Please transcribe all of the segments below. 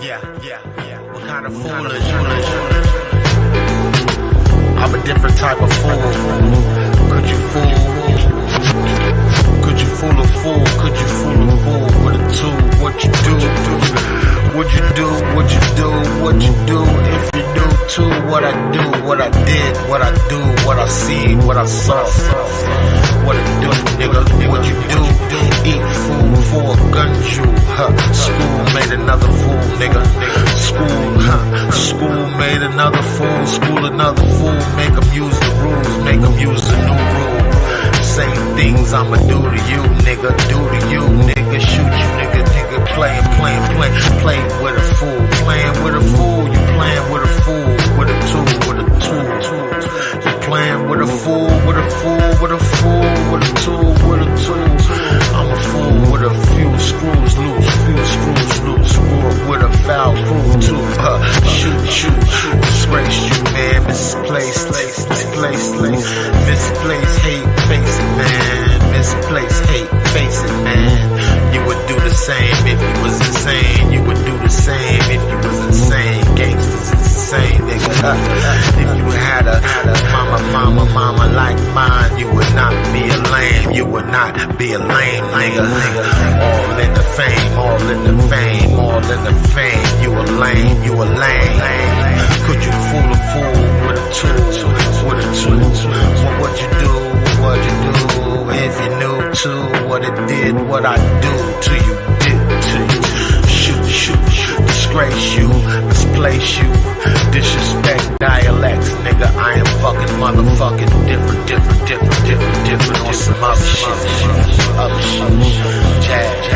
Yeah. What kind of foolish? I'm a different type of fool. Could you fool? Could you fool a fool? Could you fool a fool with a tool? What you do? What you do? What you do? What you do? If you do too, what I do, what I did, what I do, what I see, what I saw. What it do, nigga? What you do? Eat food for a gun jewel. School made another fool, nigga. School made another fool. School another fool. Make them use the rules. Make them use the new rule. Same things I'ma do to you, nigga. Do to you, nigga. Shoot you, nigga. Play with a fool. Playing with a fool. You playing with a fool. With a tool. You playing with a fool. With a fool. With a fool. With a tool. With a tool. I'm a fool with a few screws loose. Screw up with a foul crew too. Shoot. Disgrace you, man. Misplaced hate. Face it, man. Misplaced hate. Face it, man. You would do the same if you was insane. You would do the same if you was insane. Gangsters is insane, nigga. If you had a mama like mine, you would not be a lame. You would not be a lame, nigga. All in the fame, all in the fame, all in the fame. You a lame, you a lame. Could you fool a fool with a tool? With a tool. What you do? What you do? If you knew too what it did, what I do to you, did to you. Shoot, disgrace you, misplace you, disrespect dialects, nigga. I am fucking motherfucking different on some other shit. Jazz.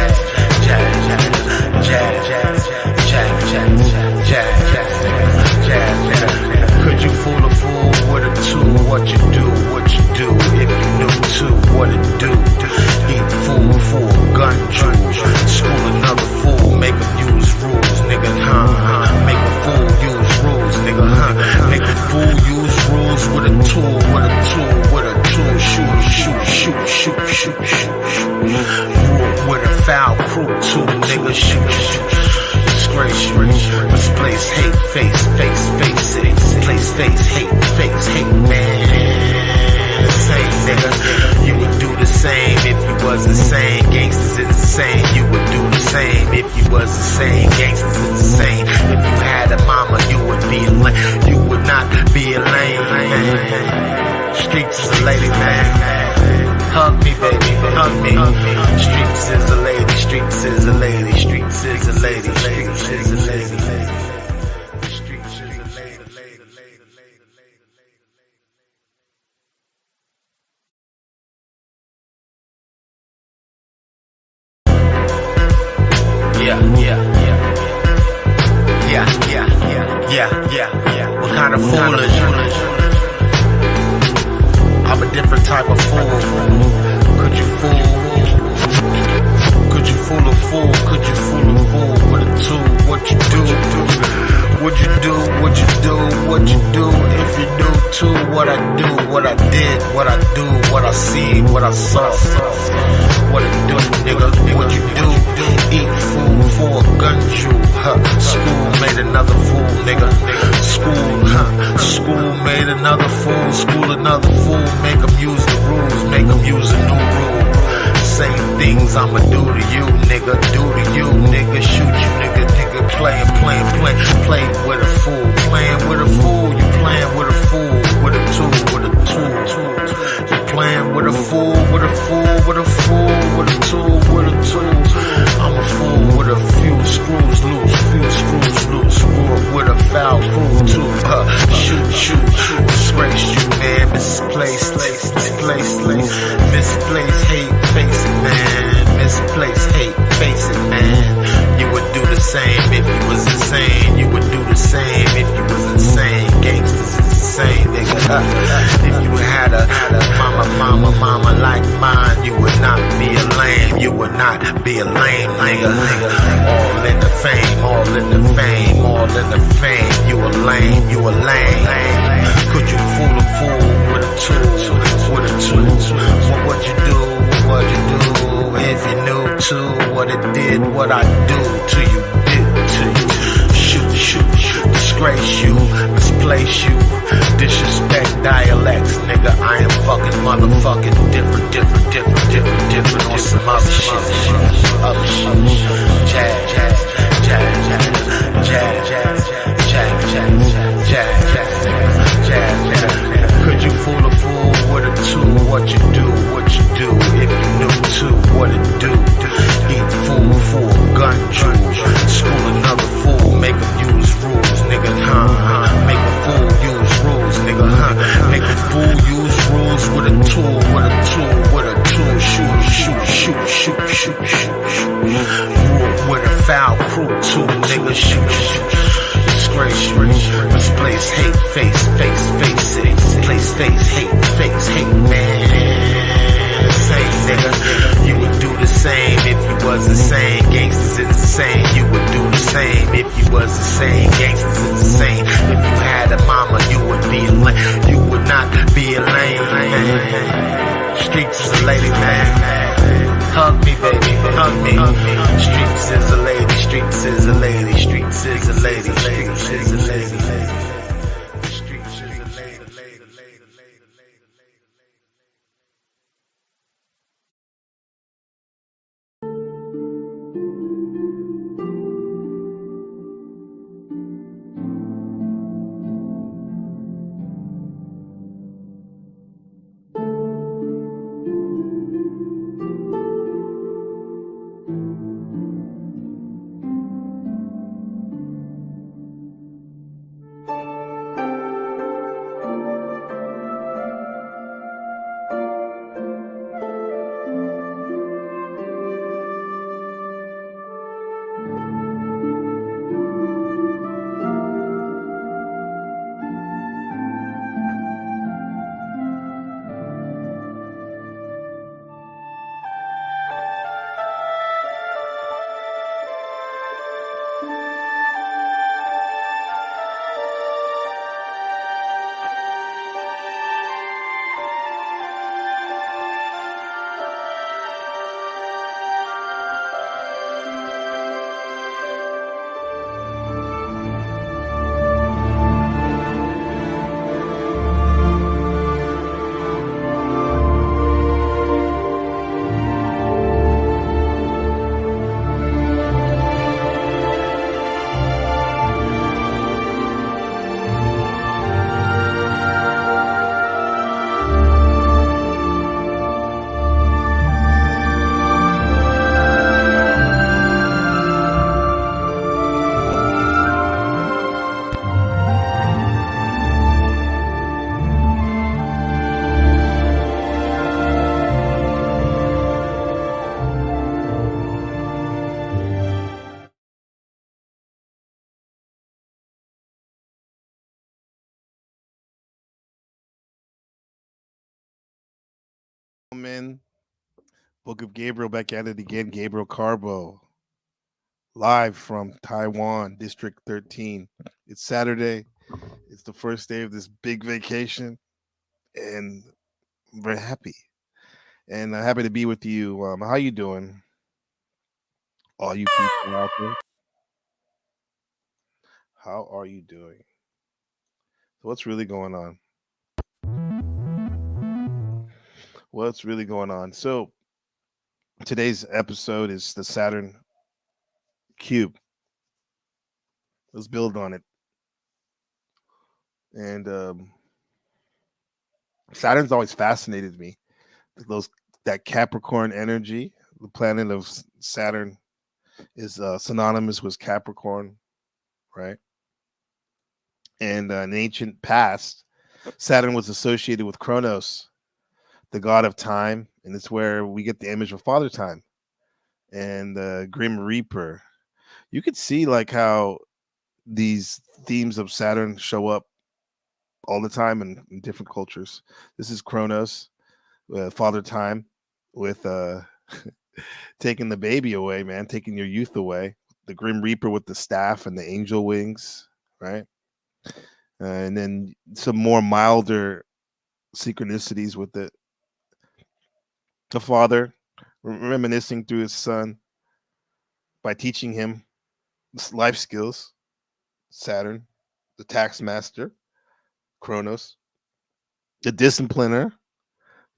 Could you fool a fool with a tool? What you do? If you knew too what it do? Eat fool for a gun jewel. School another fool, make him use rules, nigga. Make a fool use rules, nigga. Make a fool use rules with a tool. Shoot. With a foul crew too, nigga. Shoot. Disgrace you, misplace hate, face it. Place hate, man. Same nigga. You would do the same if you was the same. Gangsters is the same. You would do the same if you was the same. Gangsters is the same. If you had a mama, you would be a lame. You would not be a lame. Streets is a lady, man. Hug me, baby, hug me. Streets is a lady, streets is a lady, streets is a lady, streets is a lady. Streets is a lady. Yeah. What kind of foolish? I'm a different type of fool. Could you fool? Could you fool a fool? Could you fool a fool with a tool? What you do? What you do? What you do? What you do? If you do too, what I do, what I did, what I do, what I see, what I saw. What it do, nigga? What you do? Eat food for a gun jewel. School made another fool, nigga. School made another fool. School another fool. Make them use the rules. Make them use a new rule. Same things I'ma do to you, nigga. Do to you, nigga. Shoot you, nigga. Play with a fool. Playing with a fool. You playing with a fool. With a tool. You playing with a fool. With a fool. With a fool. With a tool. I'm a fool with a few screws loose. Screw up with a foul crew too. Shoot. Disgrace you, man. Misplaced hate. Face it, man. Misplaced hate. Face it, man. You would do the same if you was insane. You would do the same if you was insane. Gangsters is insane, nigga. If you had a mama like mine, you would not be a lame. You would not be a lame, nigga. All in the fame, all in the fame, all in the fame. You a lame, you a lame. Could you fool a fool with a tool? With a tool. What you do? What you do? If you knew too what it did, what I do to you, did to you. shoot, disgrace you, misplace hate, face it, place, hate, man, same nigga, you would do the same if you was the same, gangsters is the same, you would do the same if you was the same, gangsters is the same, if you had a mama, you would be a lame, you would not be a lame, streets is a lady, man. Hug me, baby, hug me. Streets is a lady, streets is a lady, streets is a lady, streets is a lady, streets is a lady. Man, Book of Gabriel back at it again. Gabriel Carbo, live from Taiwan, District 13. It's Saturday. It's the first day of this big vacation, and I'm very happy. And I'm happy to be with you. How you doing, all you people out there? How are you doing? So what's really going on? What's really going on? So today's episode is the Saturn Cube. Let's build on it. And Saturn's always fascinated me. Those that Capricorn energy. The planet of Saturn is synonymous with Capricorn, right? And in ancient past, Saturn was associated with Kronos, the god of time, and it's where we get the image of Father Time and the Grim Reaper. You could see like how these themes of Saturn show up all the time in different cultures. This is Kronos, Father Time, with taking the baby away, man, taking your youth away. The Grim Reaper with the staff and the angel wings, right? And then some more milder synchronicities with the father reminiscing through his son by teaching him life skills. Saturn, the tax master, Kronos, the discipliner,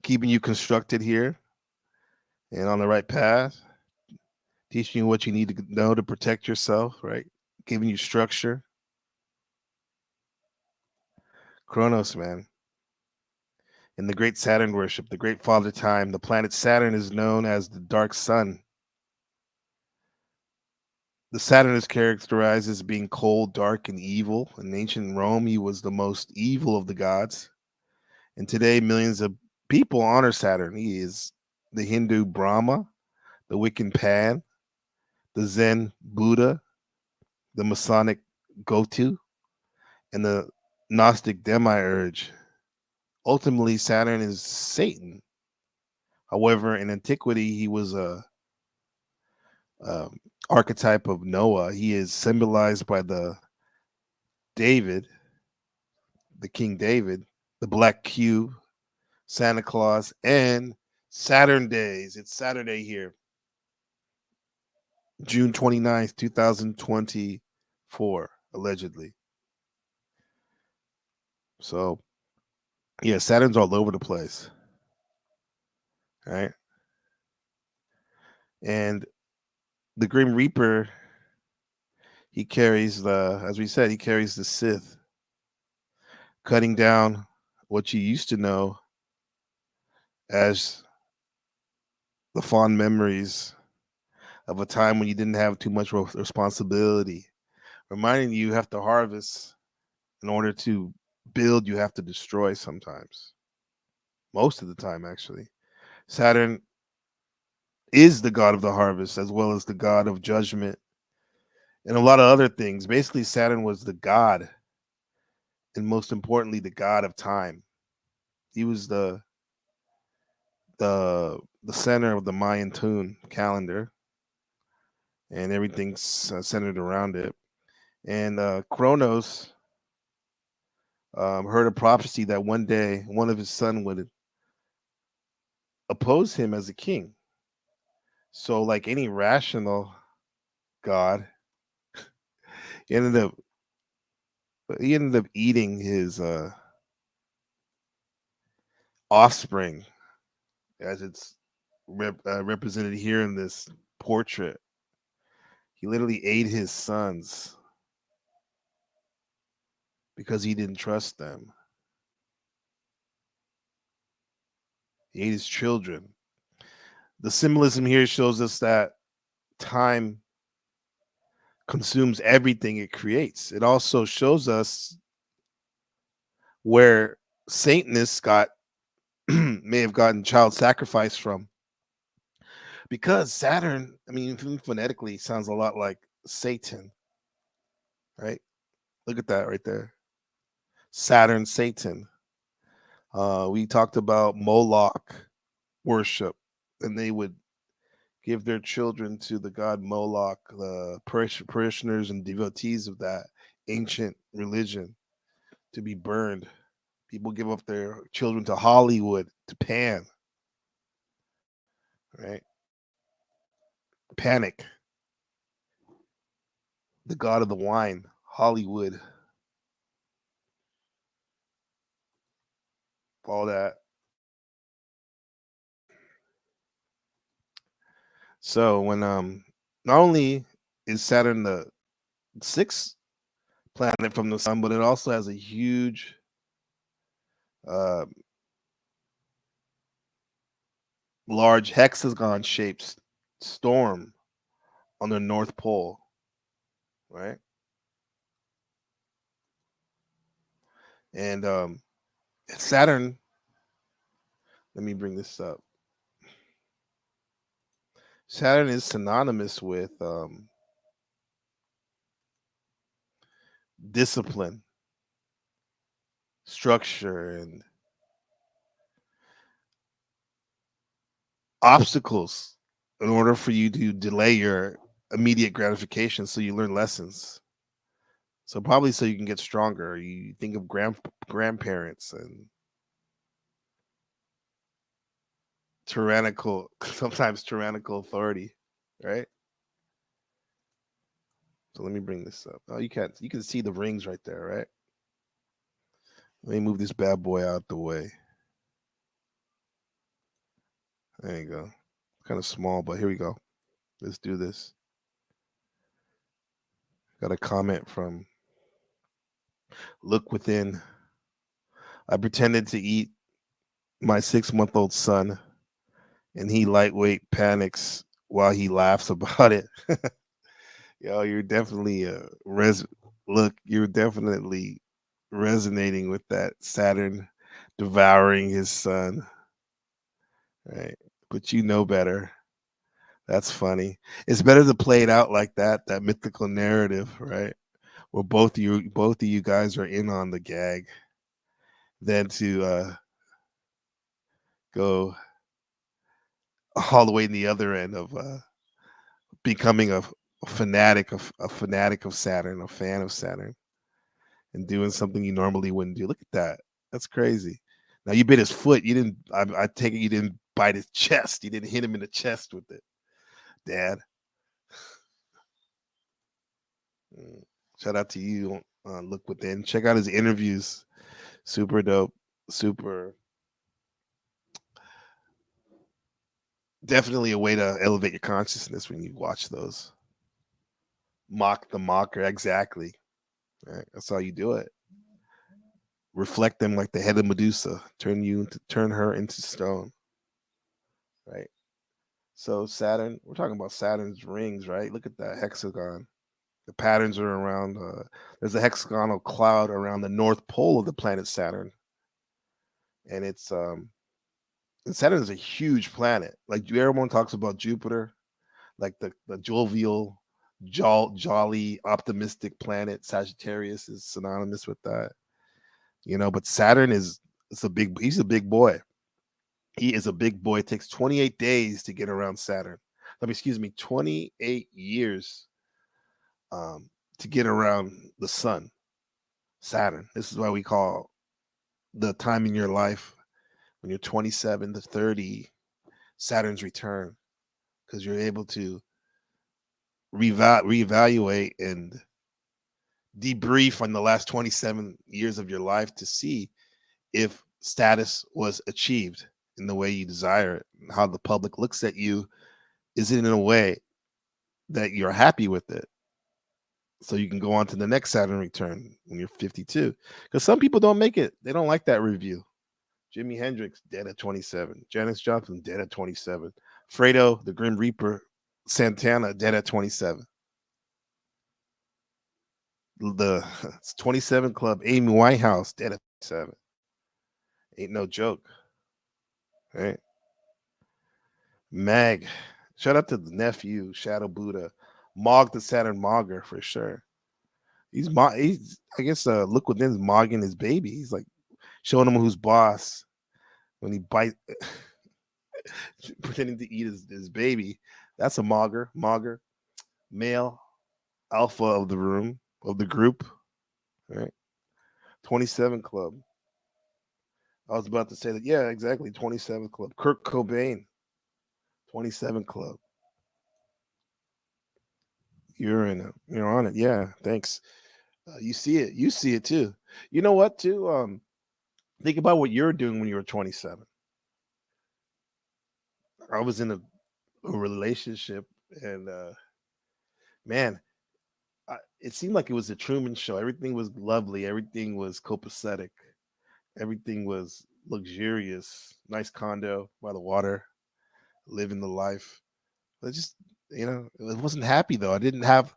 keeping you constructed here and on the right path, teaching you what you need to know to protect yourself, right? Giving you structure. Kronos, man. In the great Saturn worship, the great father time, the planet Saturn is known as the dark sun. The Saturn is characterized as being cold, dark, and evil. In ancient Rome, he was the most evil of the gods. And today, millions of people honor Saturn. He is the Hindu Brahma, the Wiccan Pan, the Zen Buddha, the Masonic go-to, and the Gnostic demiurge. Ultimately, Saturn is Satan. However, in antiquity, he was a archetype of Noah. He is symbolized by David, the King David, the Black Cube, Santa Claus, and Saturn days. It's Saturday here, June 29th, 2024, allegedly. So, yeah, Saturn's all over the place, right? And the Grim Reaper, he carries as we said, he carries the Sith, cutting down what you used to know as the fond memories of a time when you didn't have too much responsibility, reminding you have to harvest in order to build, you have to destroy sometimes. Most of the time, actually. Saturn is the god of the harvest as well as the god of judgment and a lot of other things. Basically, Saturn was the god, and most importantly, the god of time. He was the center of the Mayan tune calendar, and everything's centered around it. And Kronos heard a prophecy that one day one of his son would oppose him as a king. So, like any rational god, he ended up eating his offspring, as it's represented here in this portrait. He literally ate his sons because he didn't trust them. He ate his children. The symbolism here shows us that time consumes everything it creates. It also shows us where Satanists got may have gotten child sacrifice from, because Saturn, I mean, phonetically sounds a lot like Satan, right? Look at that right there. Saturn, Satan. We talked about Moloch worship, and they would give their children to the god Moloch, the parishioners and devotees of that ancient religion, to be burned. People give up their children to Hollywood, to Pan, right? Panic, the god of the wine, Hollywood, all that. So when not only is Saturn the sixth planet from the sun, but it also has a huge uh, large hexagon shaped storm on the North Pole, right? And Saturn, let me bring this up. Saturn is synonymous with discipline, structure, and obstacles in order for you to delay your immediate gratification so you learn lessons. So probably so you can get stronger. You think of grandparents and tyrannical, sometimes tyrannical authority, right? So let me bring this up. Oh, you can see the rings right there, right? Let me move this bad boy out the way. There you go. Kind of small, but here we go. Let's do this. Got a comment from Look Within. I pretended to eat my 6-month-old son, and he lightweight panics while he laughs about it. Yo, you're definitely you're definitely resonating with that Saturn devouring his son, right? But you know better. That's funny. It's better to play it out like that mythical narrative, right? Where both of you guys are in on the gag, than to go all the way in the other end of becoming a fanatic of Saturn, a fan of Saturn, and doing something you normally wouldn't do. Look at that. That's crazy. Now you bit his foot. You didn't. I take it you didn't bite his chest. You didn't hit him in the chest with it, Dad. Mm. Shout out to you. Look within. Check out his interviews. Super dope. Super. Definitely a way to elevate your consciousness when you watch those. Mock the mocker. Exactly. Right? That's how you do it. Reflect them like the head of Medusa. Turn her into stone. Right. So Saturn. We're talking about Saturn's rings, right? Look at that hexagon. The patterns are around. There's a hexagonal cloud around the north pole of the planet Saturn, and and Saturn is a huge planet. Like everyone talks about Jupiter, like the jovial, jolly, optimistic planet. Sagittarius is synonymous with that, But Saturn is he's a big boy. He is a big boy. It takes 28 days to get around Saturn. Excuse me, 28 years um, to get around the sun, Saturn. This is why we call the time in your life when you're 27 to 30 Saturn's return, because you're able to reevaluate and debrief on the last 27 years of your life to see if status was achieved in the way you desire it, and how the public looks at you. Is it in a way that you're happy with it? So you can go on to the next Saturn return when you're 52. Because some people don't make it. They don't like that review. Jimi Hendrix dead at 27. Janis Joplin dead at 27. Fredo, the Grim Reaper, Santana dead at 27. The 27 Club, Amy Winehouse dead at 7. Ain't no joke, right? Mag, shout out to the nephew, Shadow Buddha, Mog the Saturn Mogger for sure. He's I guess look within's mogging his baby. He's like showing him who's boss when he bite pretending to eat his baby. That's a mogger, male alpha of the room, of the group, right? 27 Club. I was about to say that. Yeah, exactly. 27 Club. Kurt Cobain. 27 Club. You're in it. You're on it. Yeah. Thanks. You see it. You see it too. You know what? Too. Think about what you're doing when you were 27. I was in a relationship, and man, it seemed like it was a Truman Show. Everything was lovely. Everything was copacetic. Everything was luxurious. Nice condo by the water, living the life. But just it wasn't happy though. I didn't have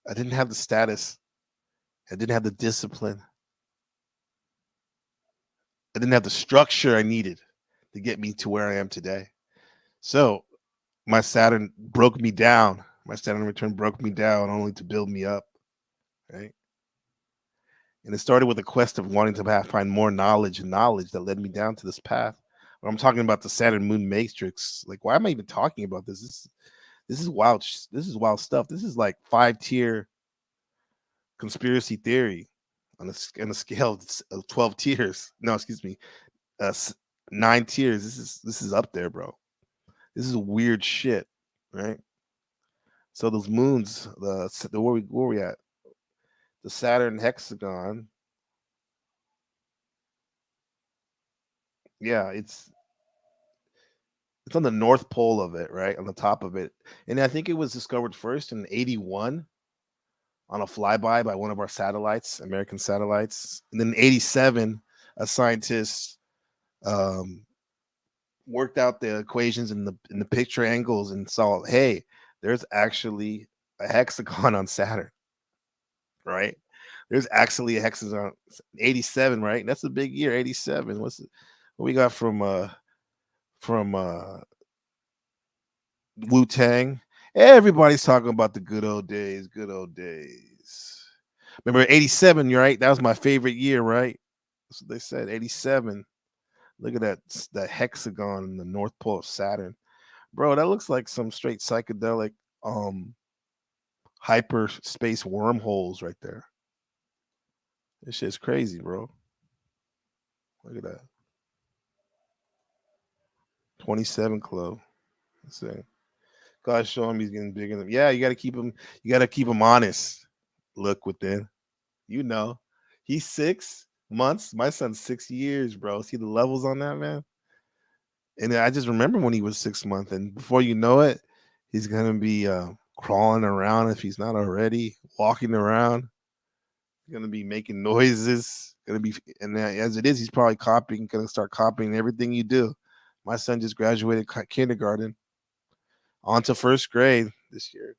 the status. I didn't have the discipline. I didn't have the structure I needed to get me to where I am today. So my Saturn broke me down. My Saturn return broke me down only to build me up. Right. And it started with a quest of wanting to find more knowledge that led me down to this path. When I'm talking about the Saturn Moon Matrix, like, why am I even talking about this? This is wild. This is wild stuff. This is like 5-tier conspiracy theory on a scale of 12 tiers. No, excuse me, 9 tiers. This is up there, bro. This is weird shit, right? So those moons, where we at? The Saturn hexagon. Yeah, it's on the north pole of it, right? On the top of it. And I think it was discovered first in 81 on a flyby by one of our satellites, American satellites. And then in 87, a scientist worked out the equations in the picture angles and saw, hey, there's actually a hexagon on Saturn, right? There's actually a hexagon. 87, right? That's a big year. 87. What we got from Wu-Tang. Everybody's talking about the good old days, good old days. Remember 87, you're right? That was my favorite year, right? That's what they said. 87. Look at that hexagon in the North Pole of Saturn. Bro, that looks like some straight psychedelic hyperspace wormholes right there. This shit's crazy, bro. Look at that. 27 club. Let's see. God's showing me he's getting bigger than yeah, you gotta keep him honest. Look within. You know. He's 6 months. My son's 6 years, bro. See the levels on that, man? And I just remember when he was 6 months, and before you know it, he's gonna be crawling around if he's not already, walking around, gonna be making noises, gonna be and as it is, he's probably gonna start copying everything you do. My son just graduated kindergarten on to first grade this year.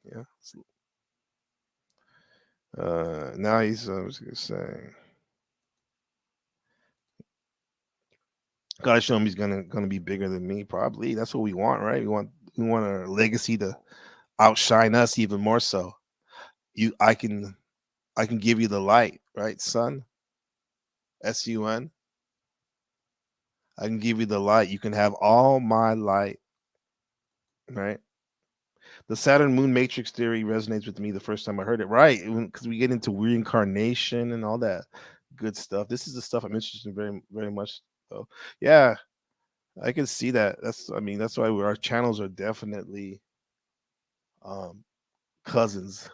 Yeah. Now he's I was gonna say gotta show him he's gonna be bigger than me. Probably that's what we want, right? We want our legacy to outshine us even more so. You I can give you the light, right, son? SUN. I can give you the light. You can have all my light, right? The Saturn Moon Matrix theory resonates with me the first time I heard it, right? Because we get into reincarnation and all that good stuff. This is the stuff I'm interested in very, very much. So, yeah, I can see that. That's why our channels are definitely um, cousins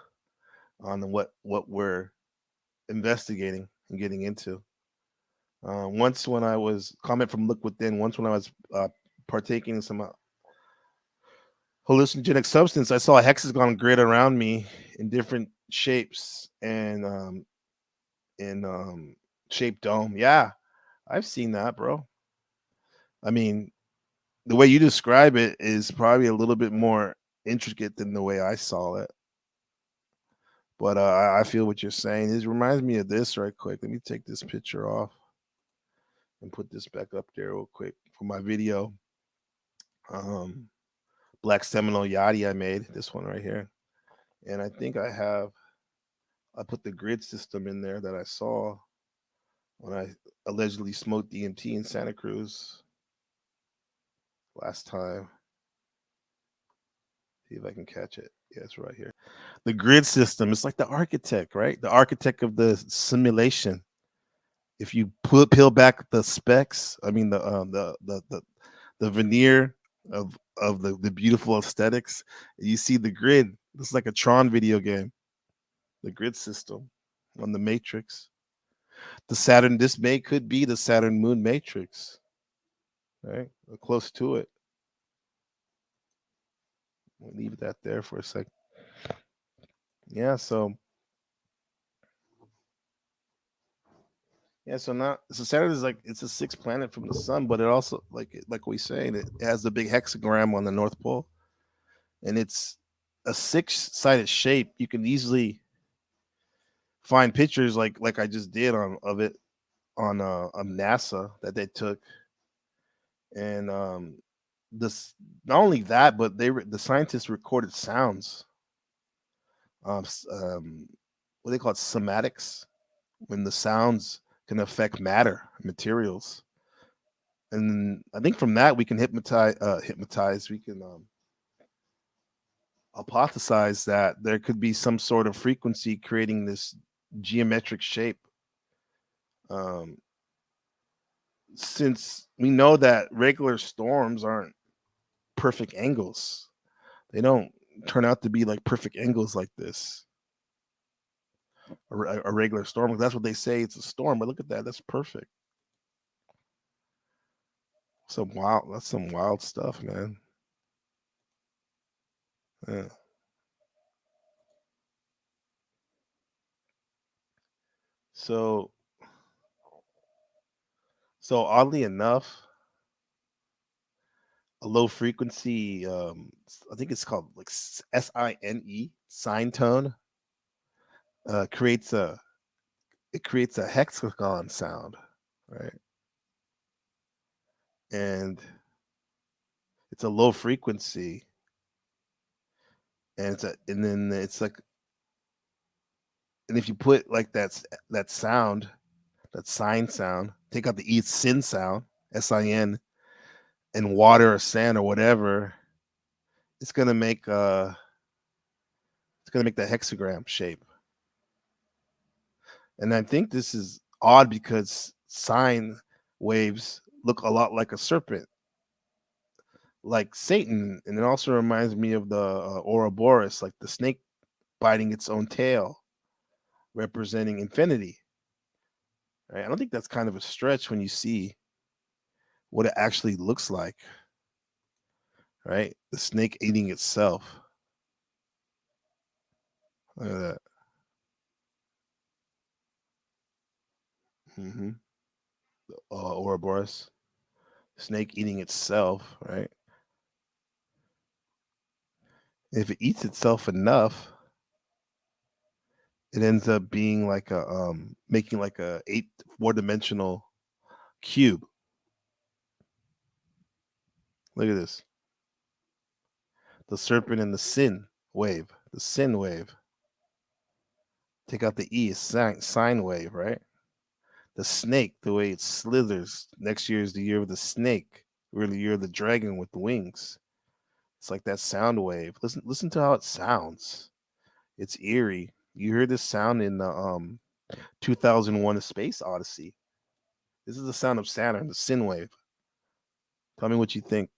on what we're investigating and getting into. Once when I was comment from Look Within, once when I was partaking in some hallucinogenic substance, I saw a hexagon grid around me in different shapes and in shaped dome. Yeah, I've seen that, bro. I mean, the way you describe it is probably a little bit more intricate than the way I saw it. But I feel what you're saying. It reminds me of this right quick. Let me take this picture off and put this back up there real quick for my video. Black Seminole Yachty I made, this one right here. And I put the grid system in there that I saw when I allegedly smoked DMT in Santa Cruz last time. See if I can catch it. Yeah, it's right here. The grid system, it's like the architect, right? The architect of the simulation. If you peel back the specs, I mean the veneer of the beautiful aesthetics, you see the grid. It's like a Tron video game. The grid system on the matrix. The Saturn, this could be the Saturn moon matrix, right? Or close to it. We'll leave that there for a second. Yeah, so so Saturn is like it's a sixth planet from the sun, but it also like we saying it has the big hexagram on the North Pole, and it's a six-sided shape. You can easily find pictures like I just did of it on NASA that they took, and this not only that, but the scientists recorded sounds, um, s- um, what they call it, somatics, when the sounds can affect matter materials, and I think from that we can hypnotize. We can hypothesize that there could be some sort of frequency creating this geometric shape. Um, since we know that regular storms aren't perfect angles, they don't turn out to be like perfect angles like this. A regular storm. That's what they say. It's a storm, but look at that. That's perfect. That's some wild stuff, man. Yeah. So, so oddly enough, a low frequency, I think it's called like SINE, sine tone, uh, creates a it creates a hexagon sound, right? And It's a low frequency, and and then it's like, and if you put like that sound, that sine sound, take out the e sin sound, sin, and water or sand or whatever, it's gonna make the hexagram shape. And I think this is odd because sine waves look a lot like a serpent, like Satan, and it also reminds me of the Ouroboros, like the snake biting its own tail, representing infinity. Right? I don't think that's kind of a stretch when you see what it actually looks like. Right? The snake eating itself. Look at that. Hmm. Ouroboros, snake eating itself. Right? If it eats itself enough, it ends up being like a making like a 4 dimensional cube. Look at this. The serpent and the sin wave. The sin wave. Take out the E, sine wave, right? The snake, the way it slithers. Next year is the year of the snake. Really, year of the dragon with the wings. It's like that sound wave. Listen to how it sounds. It's eerie. You hear this sound in the 2001: A Space Odyssey. This is the sound of Saturn, the sin wave. Tell me what you think.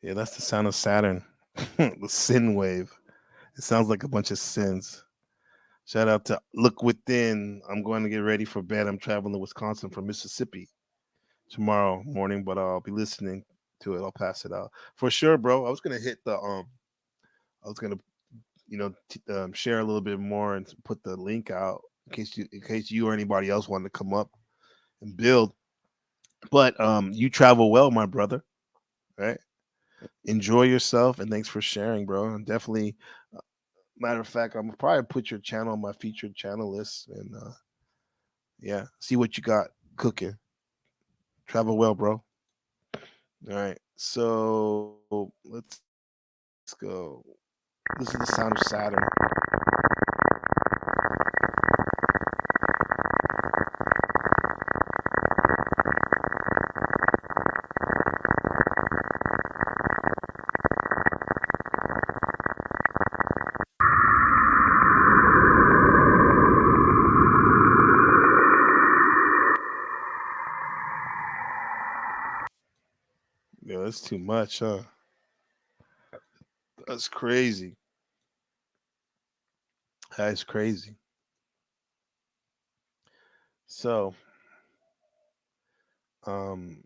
Yeah, that's the sound of Saturn, the sin wave. It sounds like a bunch of sins. Shout out to Look Within. I'm going to get ready for bed. I'm traveling to Wisconsin from Mississippi tomorrow morning, but I'll be listening to it. I'll pass it out for sure, bro. I was gonna hit the I was gonna share a little bit more and put the link out in case you or anybody else wanted to come up and build. But you travel well, my brother. Right? Enjoy yourself, and thanks for sharing, bro. And definitely, matter of fact, I'm gonna probably put your channel on my featured channel list, and yeah, see what you got cooking. Travel well, bro. All right, so let's go. This is the sound of Saturn. Yeah, that's too much, huh? That's crazy. That's crazy. So, um,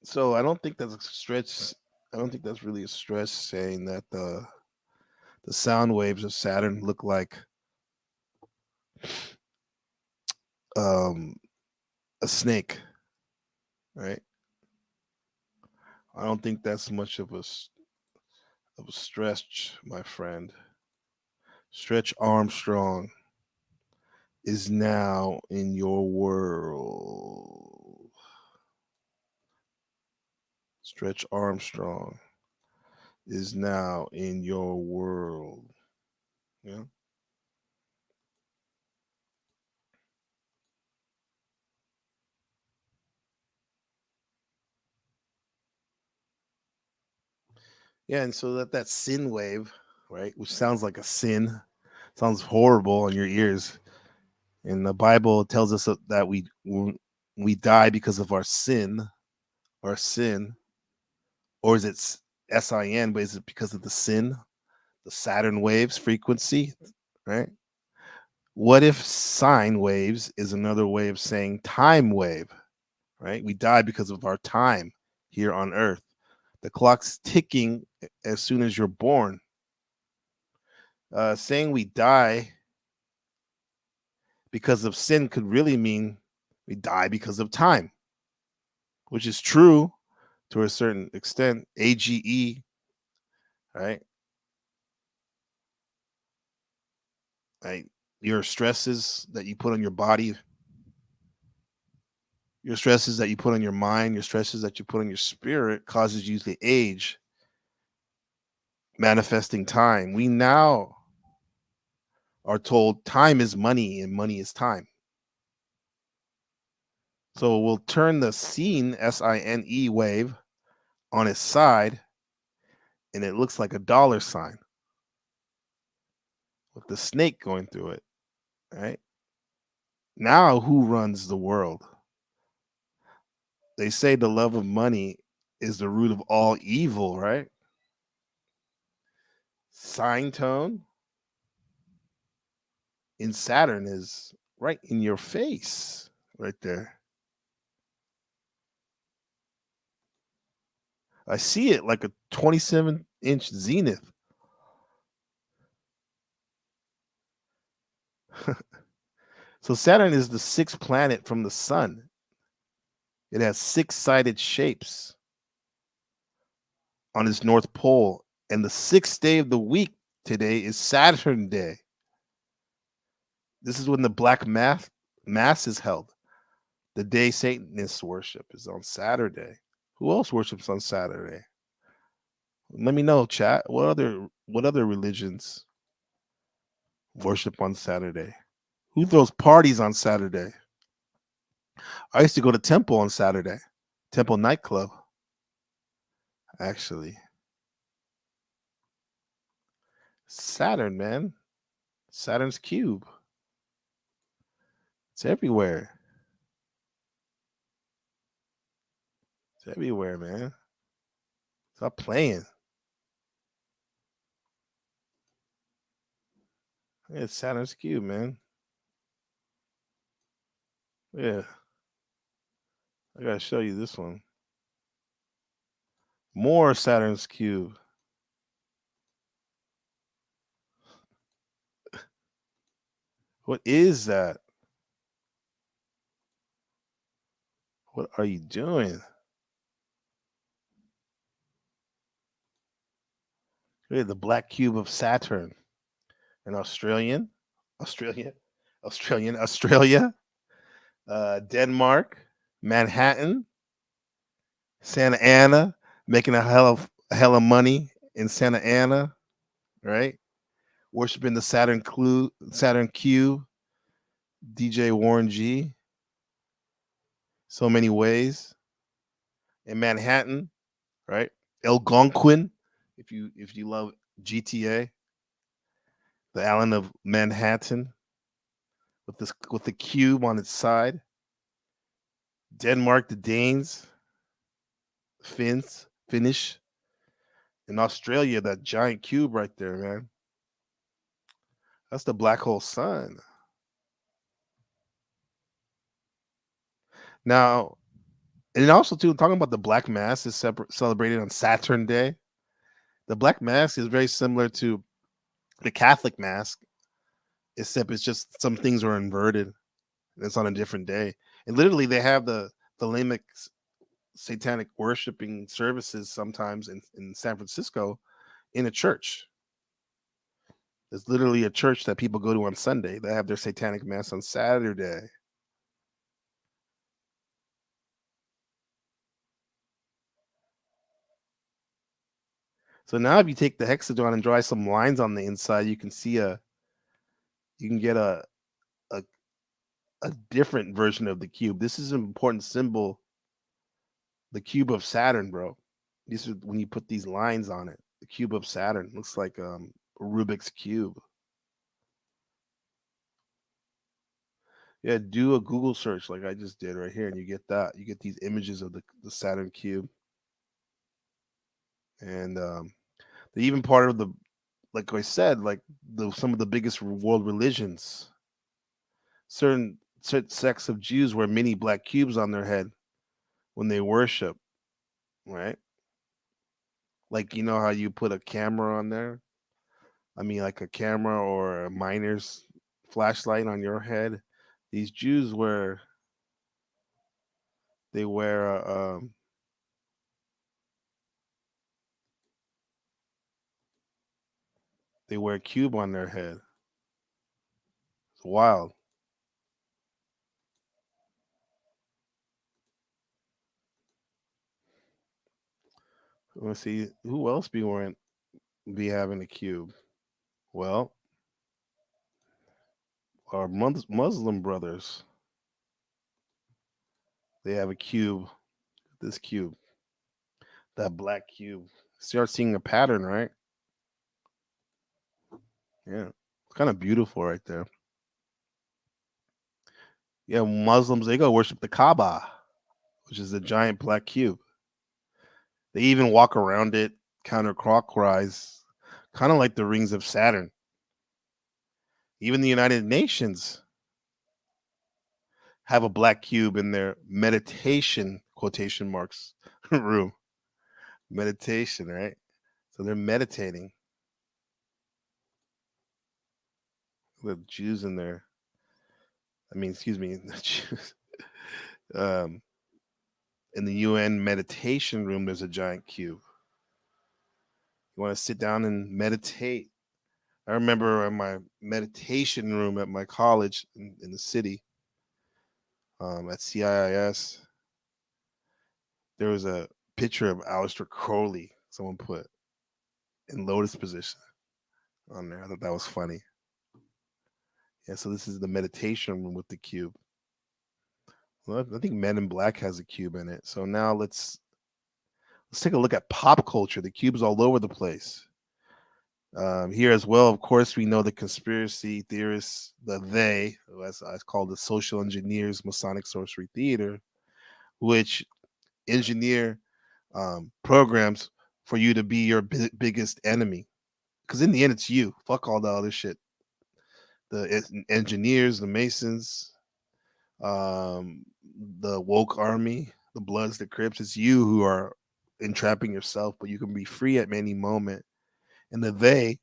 so I don't think that's a stretch. I don't think that's really a stretch saying that the sound waves of Saturn look like um a snake, right? I don't think that's much of a stretch, my friend. Stretch Armstrong is now in your world. Stretch Armstrong is now in your world. Yeah. Yeah, and so that sin wave, right, which sounds like a sin, sounds horrible in your ears. And the Bible tells us that we die because of our sin, or is it sin? But is it because of the sin, the Saturn waves frequency, right? What if sine waves is another way of saying time wave, right? We die because of our time here on Earth. The clock's ticking as soon as you're born. Saying we die because of sin could really mean we die because of time, which is true to a certain extent. AGE, right? Right? Your stresses that you put on your body, your stresses that you put on your mind, your stresses that you put on your spirit causes you to age, manifesting time. We now are told time is money and money is time. So we'll turn the sine, SINE wave on its side, and it looks like a dollar sign with the snake going through it, right? Now, who runs the world? They say the love of money is the root of all evil, right? Sine tone in Saturn is right in your face, right there. I see it like a 27-inch zenith. So Saturn is the sixth planet from the sun. It has six-sided shapes on its north pole, and the sixth day of the week today is Saturn Day. This is when the Black Mass is held. The day Satanists worship is on Saturday. Who else worships on Saturday? Let me know, chat. What other religions worship on Saturday? Who throws parties on Saturday? I used to go to Temple on Saturday. Temple nightclub, actually. Saturn, man. Saturn's cube. It's everywhere. It's everywhere, man. Stop playing. Yeah, it's Saturn's cube, man. Yeah, I gotta show you this one. More Saturn's cube. What is that? What are you doing? Look at the black cube of Saturn. An Australia, Australia, Denmark, Manhattan, Santa Ana, making a hell of money in Santa Ana, right? Worshiping the Saturn Cube, DJ Warren G. So many ways in Manhattan, right? Algonquin, if you love GTA, the island of Manhattan with the cube on its side. Denmark, the Danes, Finnish, in Australia, that giant cube right there, man. That's the black hole sun. Now, and also too, talking about the Black Mass is celebrated on Saturn Day. The Black Mass is very similar to the Catholic Mass, except it's just some things are inverted. It's on a different day, and literally they have the Lamech satanic worshiping services sometimes in San Francisco in a church. There's literally a church that people go to on Sunday. They have their satanic mass on Saturday. So now if you take the hexagon and draw some lines on the inside, you can see you can get a a different version of the cube. This is an important symbol, the cube of Saturn, bro. These are when you put these lines on it. The cube of Saturn looks like a Rubik's cube. Yeah, do a Google search like I just did right here, and you get that. You get these images of the Saturn cube, and the even part of the like I said, like some of the biggest world religions. certain sects of Jews wear mini black cubes on their head when they worship, right? Like you know how you put a camera on there? I mean like a camera or a miner's flashlight on your head. These Jews wear they wear a they wear a cube on their head. It's wild. Let's see who else be having a cube. Well, our Muslim brothers, they have a cube. This cube, that black cube. Start seeing a pattern, right? Yeah, it's kind of beautiful right there. Yeah, Muslims they go worship the Kaaba, which is a giant black cube. They even walk around it counterclockwise, kind of like the rings of Saturn. Even the United Nations have a black cube in their meditation quotation marks room. Meditation, right? So they're meditating. The Jews in there. I mean, excuse me, the Jews. Um, in the UN meditation room, there's a giant cube. You want to sit down and meditate. I remember in my meditation room at my college in the city, at CIIS, there was a picture of Aleister Crowley. Someone put in lotus position on there. I thought that was funny. Yeah, so this is the meditation room with the cube. Well, I think Men in Black has a cube in it. So now let's take a look at pop culture. The cube's all over the place. Here as well, of course, we know the conspiracy theorists, as I call the social engineers, Masonic Sorcery Theater, which engineer programs for you to be your biggest enemy. Because in the end, it's you. Fuck all the other shit. The engineers, the Masons, um, the woke army, the Bloods, the Crips. It's you who are entrapping yourself, but you can be free at any moment. And they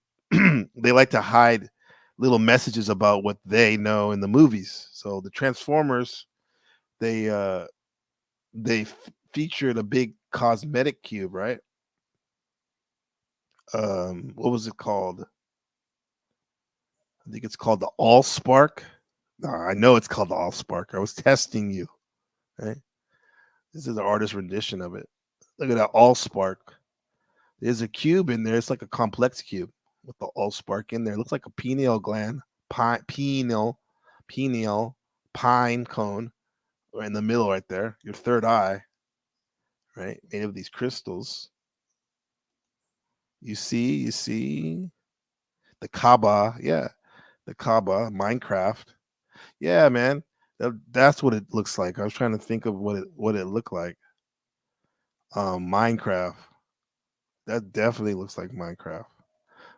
like to hide little messages about what they know in the movies. So the Transformers, they featured a big cosmetic cube, right? What was it called? I think it's called the All Spark. No, I know it's called the All Spark. I was testing you, right? This is the artist rendition of it. Look at that All Spark. There's a cube in there. It's like a complex cube with the All Spark in there. It looks like a pineal gland, pineal, pine cone, or in the middle right there. Your third eye, right? Made of these crystals. You see the Kaaba, yeah, the Kaaba, Minecraft, yeah, man. That's what it looks like. I was trying to think of what it looked like. Minecraft. That definitely looks like Minecraft.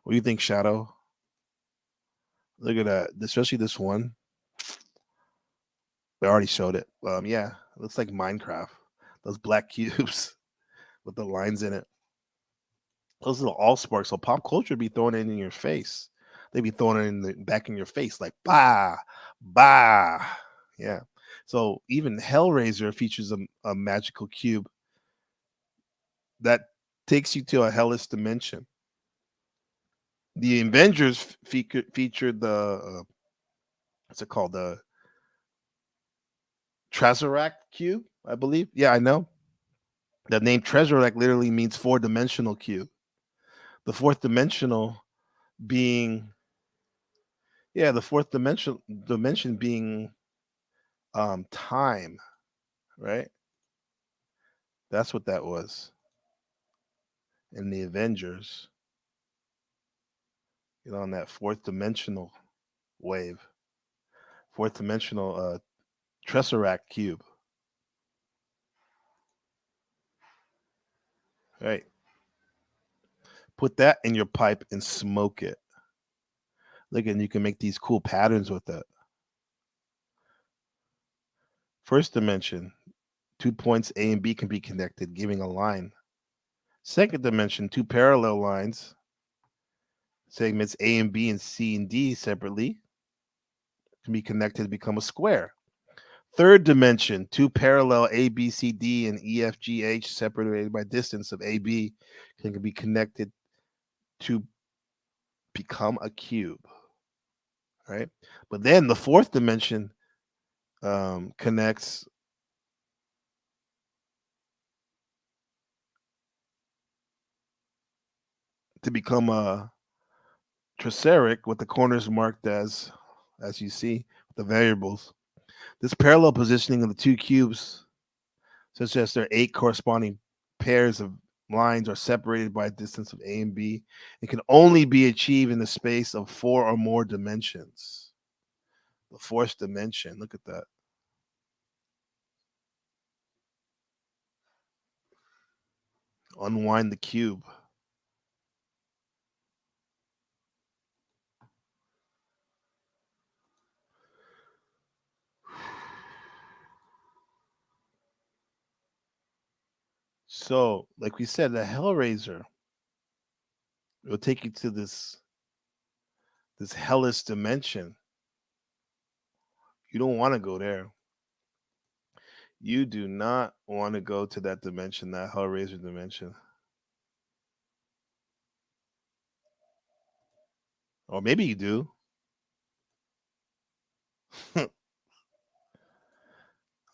What do you think, Shadow? Look at that, especially this one. They already showed it. Yeah, it looks like Minecraft. Those black cubes with the lines in it. Those are the all sparks. So pop culture be throwing it in your face. They be throwing it in the back in your face, like bah, bah. Yeah. So even Hellraiser features a magical cube that takes you to a hellish dimension. The Avengers featured the what's it called, the Tesseract cube, I believe. Yeah, I know. The name Tesseract literally means four-dimensional cube. The fourth dimensional being, yeah, the fourth dimension being time, right? That's what that was in the Avengers. On that fourth dimensional wave, fourth dimensional Tesseract cube. Right. Put that in your pipe and smoke it. Look, and you can make these cool patterns with it. First dimension, 2 points A and B can be connected, giving a line. Second dimension, two parallel lines, segments A and B and C and D separately, can be connected to become a square. Third dimension, two parallel A, B, C, D, and E, F, G, H separated by distance of A, B can be connected to become a cube, right? But then the fourth dimension connects to become a triseric with the corners marked as you see, the variables. This parallel positioning of the two cubes, such as their 8 corresponding pairs of lines are separated by a distance of A and B, it can only be achieved in the space of 4 or more dimensions. The fourth dimension, look at that. Unwind the cube. So, like we said, the Hellraiser will take you to this hellish dimension. You don't want to go there. You do not want to go to that dimension, that Hellraiser dimension. Or maybe you do.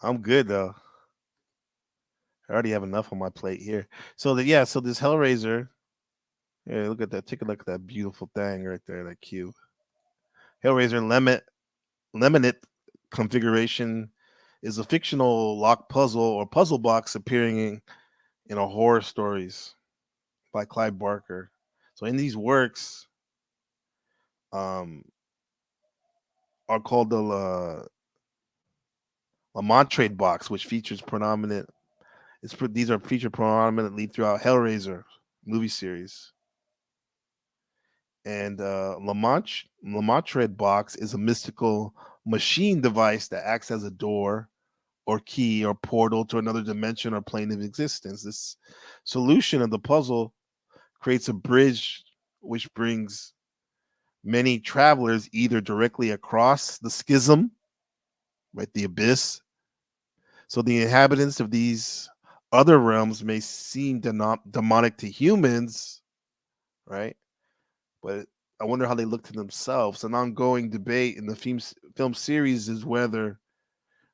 I'm good though. I already have enough on my plate here. So this Hellraiser. Yeah, look at that. Take a look at that beautiful thing right there, that cube. Hellraiser Lemonette configuration is a fictional lock puzzle or puzzle box appearing in a horror stories by Clive Barker. So in these works, um, are called the La Montrade box, which features predominant. These are featured prominently throughout Hellraiser movie series. And Lamontred box is a mystical machine device that acts as a door or key or portal to another dimension or plane of existence. This solution of the puzzle creates a bridge which brings many travelers either directly across the schism, right, the abyss. So the inhabitants of these other realms may seem demonic to humans, right? But I wonder how they look to themselves. An ongoing debate in the film series is whether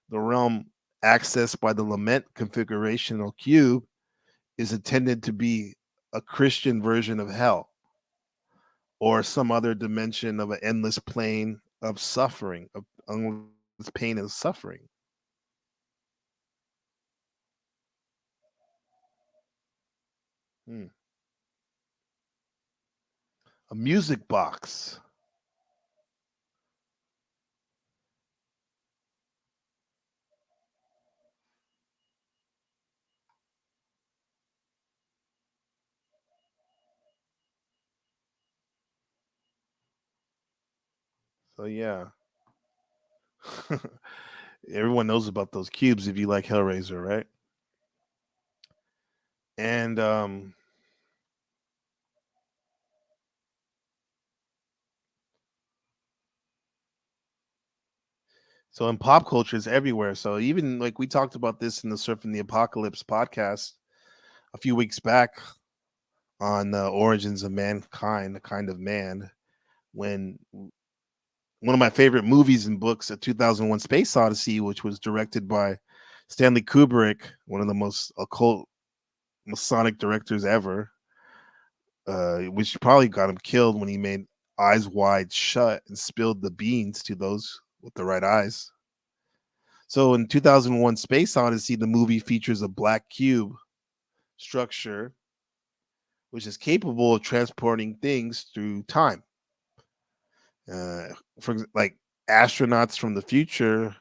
the realm accessed by the lament configurational cube is intended to be a Christian version of hell or some other dimension of an endless plane of suffering, of endless pain and suffering. Hmm. A music box. So yeah, everyone knows about those cubes if you like Hellraiser, right? And so in pop culture, it's everywhere. So even like we talked about this in the Surfing the Apocalypse podcast a few weeks back on the origins of mankind, the kind of man, when one of my favorite movies and books, A 2001 Space Odyssey, which was directed by Stanley Kubrick, one of the most occult Masonic directors ever, which probably got him killed when he made Eyes Wide Shut and spilled the beans to those with the right eyes. So in 2001 Space Odyssey, the movie features a black cube structure which is capable of transporting things through time. Like astronauts from the future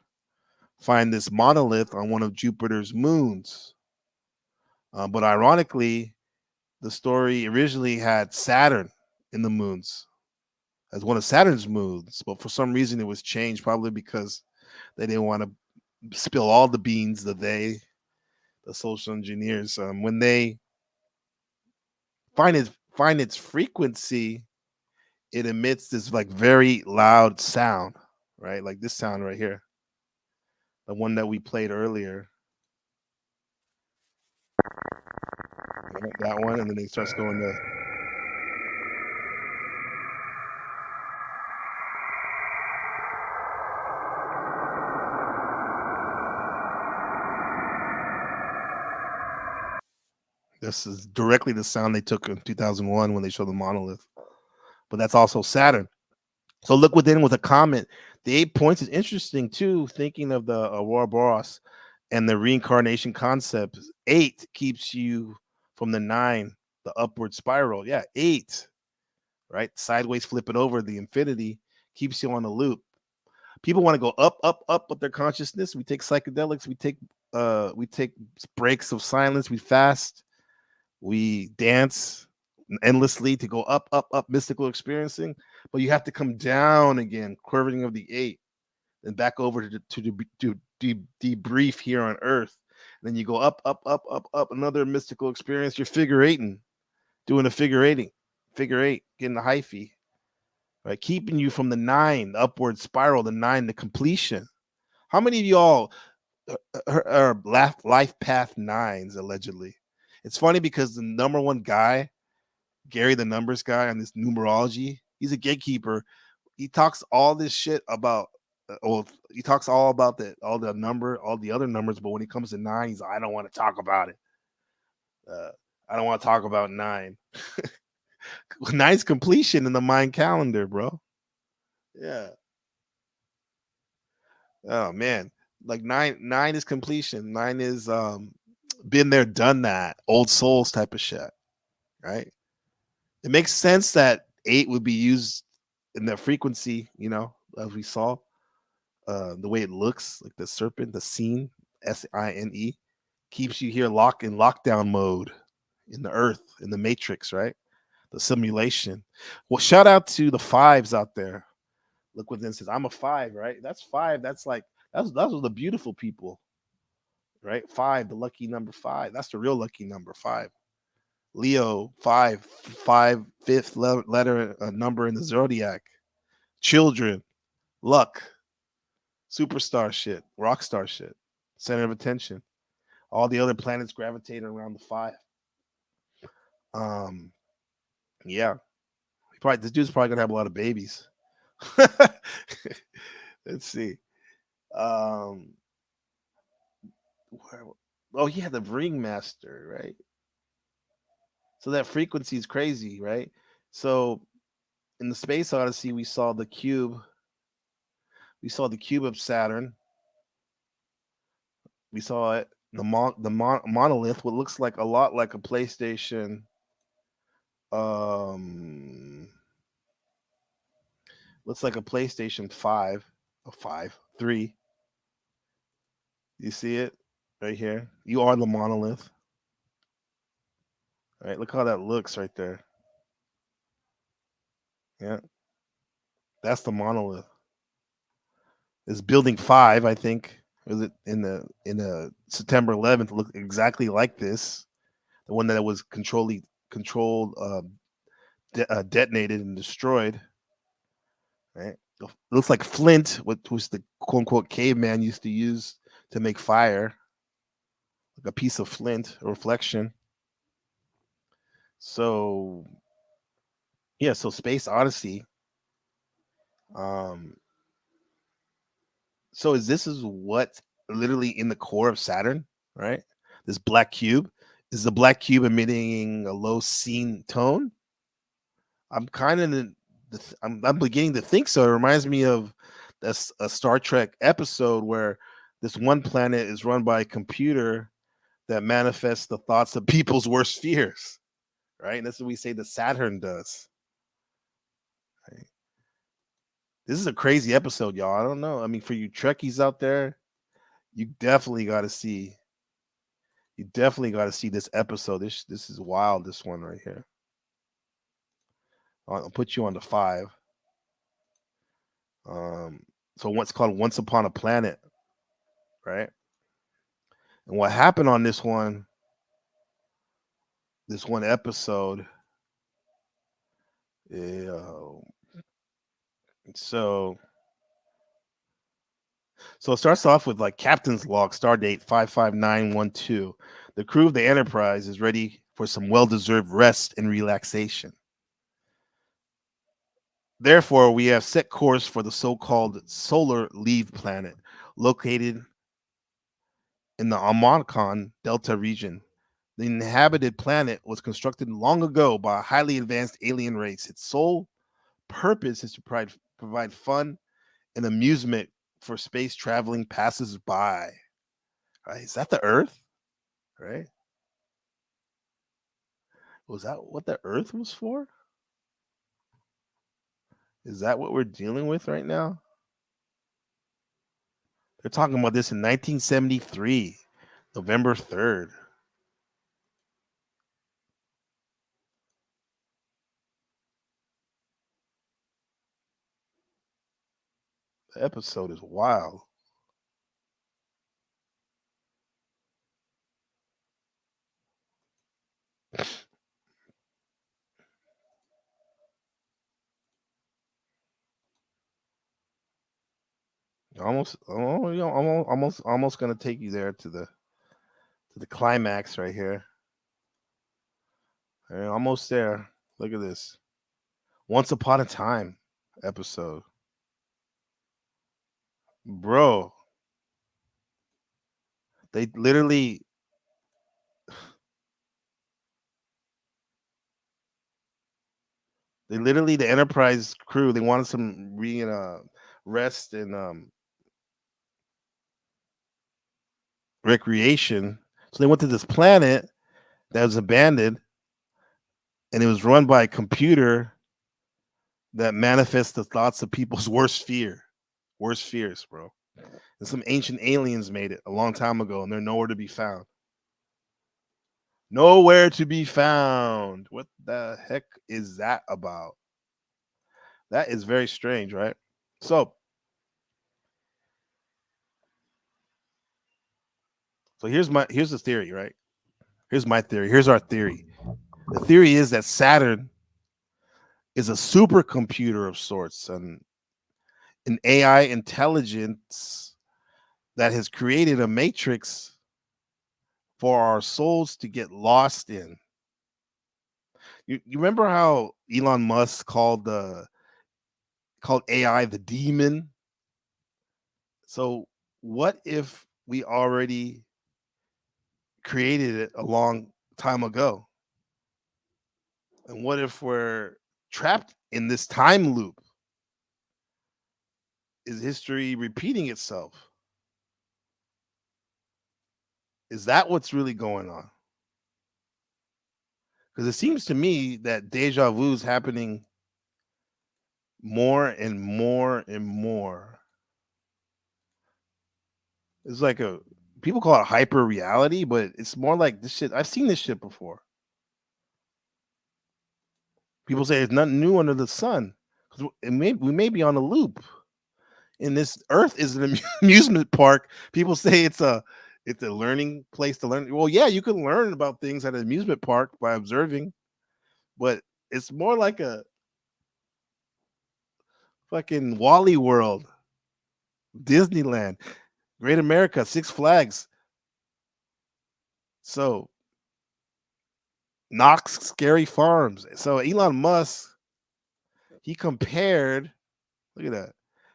find this monolith on one of Jupiter's moons. But ironically, the story originally had Saturn in the moons as one of Saturn's moons, but for some reason it was changed, probably because they didn't want to spill all the beans. The social engineers, when they find its frequency, it emits this like very loud sound, right? Like this sound right here, the one that we played earlier, right? That one, and then it starts going to. This is directly the sound they took in 2001 when they showed the monolith. But that's also Saturn. So look within with a comment. The 8 points is interesting too, thinking of the Aurora Boreas and the reincarnation concept. 8 keeps you from the 9, the upward spiral. Yeah, 8, right? Sideways, flip it over, the infinity keeps you on a loop. People want to go up, up, up with their consciousness. We take psychedelics, we take breaks of silence, we fast, we dance endlessly to go up, up, up, mystical experiencing. But you have to come down again, curving of the 8, and back over to debrief here on Earth. And then you go up, up, up, up, up, another mystical experience. You're figure eighting, doing a figure 8, getting the hyphy, right? Keeping you from the 9, the upward spiral, the 9, the completion. How many of y'all are life path 9s allegedly? It's funny because the number one guy, Gary, the numbers guy on this numerology, he's a gatekeeper. He talks all this shit about, he talks all about all the other numbers, but when it comes to 9, he's like, I don't want to talk about it. I don't want to talk about 9. 9's completion in the mind calendar, bro. Yeah. Oh man, like nine is completion. 9 is been there, done that, old souls type of shit, right? It makes sense that 8 would be used in the frequency, as we saw, the way it looks, like the serpent, the scene, SINE, keeps you here in lockdown mode in the earth, in the matrix, right? The simulation. Well, shout out to the 5s out there. Look what then says, I'm a 5, right? That's 5. That's like, those are the beautiful people, right? 5, the lucky number 5. That's the real lucky number 5. Leo, 5, fifth letter number in the zodiac. Children, luck, superstar shit, rock star shit, center of attention. All the other planets gravitating around the 5. Um, yeah, this dude's probably gonna have a lot of babies. Let's see. Um, oh yeah, the ringmaster, right? So that frequency is crazy, right? So in the Space Odyssey, we saw the cube. We saw the cube of Saturn. We saw it. Monolith, what looks like a lot like a PlayStation. Um, looks like a PlayStation 5, a 5, 3. You see it right here? You are the monolith. Right? Look how that looks right there. Yeah. That's the monolith. It's building 5, I think. Was it in the September 11th looked exactly like this. The one that was controlled detonated and destroyed. Right? It looks like flint, which was the quote unquote caveman used to use to make fire, like a piece of flint, a reflection. So yeah, so Space Odyssey. Um, so is what literally in the core of Saturn, right? This black cube. Is the black cube emitting a low scene tone? I'm kind of I'm beginning to think so. It reminds me of a Star Trek episode where this one planet is run by a computer that manifests the thoughts of people's worst fears, right? And that's what we say the Saturn does. Right? This is a crazy episode, y'all. I don't know. I mean, for you Trekkies out there, you definitely got to see. You definitely got to see this episode. This is wild. This one right here. I'll put you on the 5. So what's called Once Upon a Planet. right? And what happened on this one episode, uh, so So it starts off with like captain's log, star date 55912. The crew of the Enterprise is ready for some well-deserved rest and relaxation. Therefore, we have set course for the so-called solar leave planet, located in the Amancon Delta region. The inhabited planet was constructed long ago by a highly advanced alien race. Its sole purpose is to provide fun and amusement for space traveling passers-by. Right? Is that the Earth? Right? Was that what the Earth was for? Is that what we're dealing with right now? They're talking about this in 1973, November 3rd. The episode is wild. Almost gonna take you there to the climax right here. Almost there. Look at this. Once Upon a Time episode. Bro, they literally the Enterprise crew, they wanted some rest and recreation. So they went to this planet that was abandoned, and it was run by a computer that manifests the thoughts of people's worst fears, bro. And some ancient aliens made it a long time ago, and they're nowhere to be found. Nowhere to be found. What the heck is that about? That is very strange, right? So here's the theory, right? Here's my theory. Here's our theory. The theory is that Saturn is a supercomputer of sorts, and an AI intelligence that has created a matrix for our souls to get lost in. You remember how Elon Musk called AI the demon? So what if we already created it a long time ago? And what if we're trapped in this time loop? Is history repeating itself? Is that what's really going on? Because it seems to me that deja vu is happening more and more and more. It's like people call it hyper reality, but it's more like this shit. I've seen this shit before. People say there's nothing new under the sun. We may be on a loop. And this Earth is an amusement park. People say it's a learning place to learn. Well, yeah, you can learn about things at an amusement park by observing, but it's more like a fucking Wally World, Disneyland, Great America, Six Flags. So Knox Scary Farms. So Elon Musk, he compared, look at that.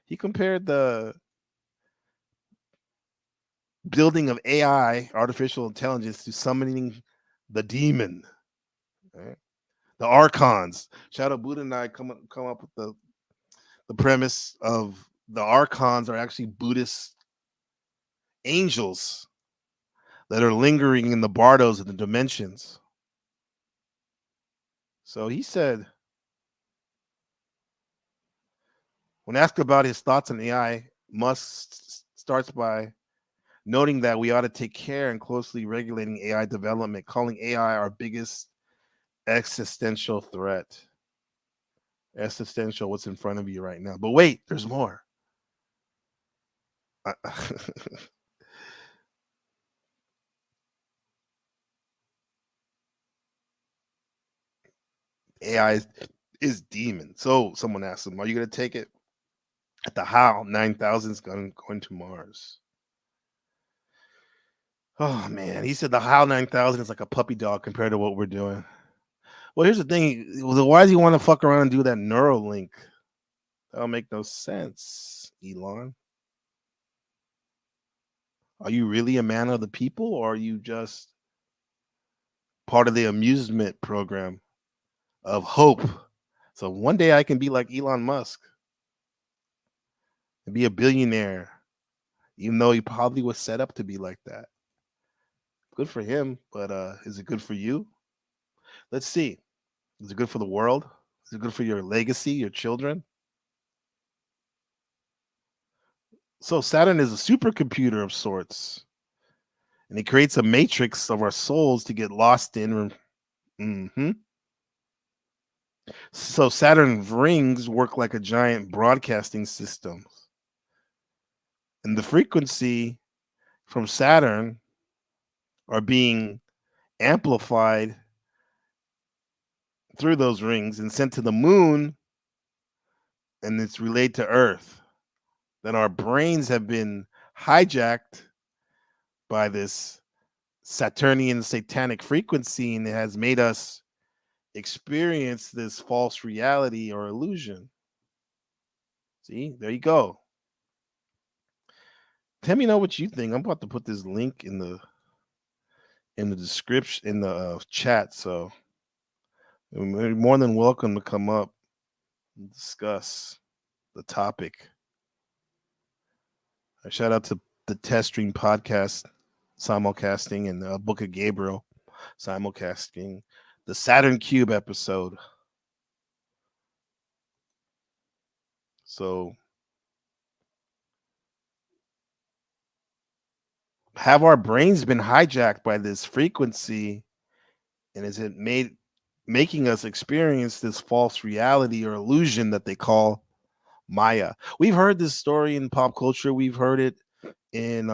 He compared the building of AI, artificial intelligence, to summoning the demon. Right? The archons. Shadow Buddha and I come up with the premise of the archons are actually Buddhist angels that are lingering in the bardos of the dimensions. So he said, when asked about his thoughts on AI, Musk starts by noting that we ought to take care in closely regulating AI development, calling AI our biggest existential threat. Existential, what's in front of you right now. But wait, there's more. AI is demon. So someone asked him, "Are you going to take it?" At the HAL 9000 is going to Mars. Oh man, he said the HAL 9000 is like a puppy dog compared to what we're doing. Well, here's the thing. Why does he want to fuck around and do that Neuralink? That'll make no sense, Elon. Are you really a man of the people, or are you just part of the amusement program of hope? So one day I can be like Elon Musk and be a billionaire, even though he probably was set up to be like that. Good for him, but is it good for you? Let's see. Is it good for the world? Is it good for your legacy, your children? So Saturn is a supercomputer of sorts, and it creates a matrix of our souls to get lost in. hmm So Saturn's rings work like a giant broadcasting system, and the frequency from Saturn are being amplified through those rings and sent to the moon, and it's relayed to Earth. Then our brains have been hijacked by this Saturnian satanic frequency, and it has made us experience this false reality or illusion. See, there you go. Tell me know what you think. I'm about to put this link in the description in the chat, so you're more than welcome to come up and discuss the topic. A shout out to the Test Stream Podcast simulcasting and the Book of Gabriel simulcasting the Saturn Cube episode. So have our brains been hijacked by this frequency, and is it making us experience this false reality or illusion that they call Maya? We've heard this story in pop culture. We've heard it in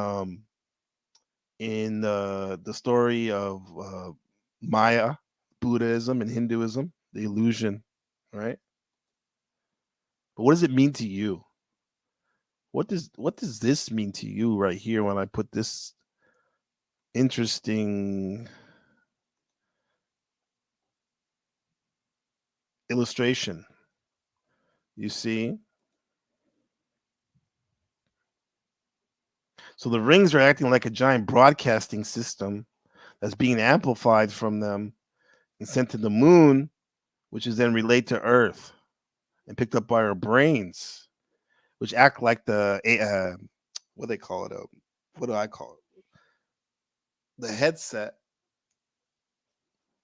the story of Maya, Buddhism and Hinduism, the illusion, right? But what does it mean to you? What does this mean to you right here when I put this interesting illustration? You see? So the rings are acting like a giant broadcasting system that's being amplified from them and sent to the moon, which is then relayed to Earth and picked up by our brains, which act like what do they call it? What do I call it? The headset,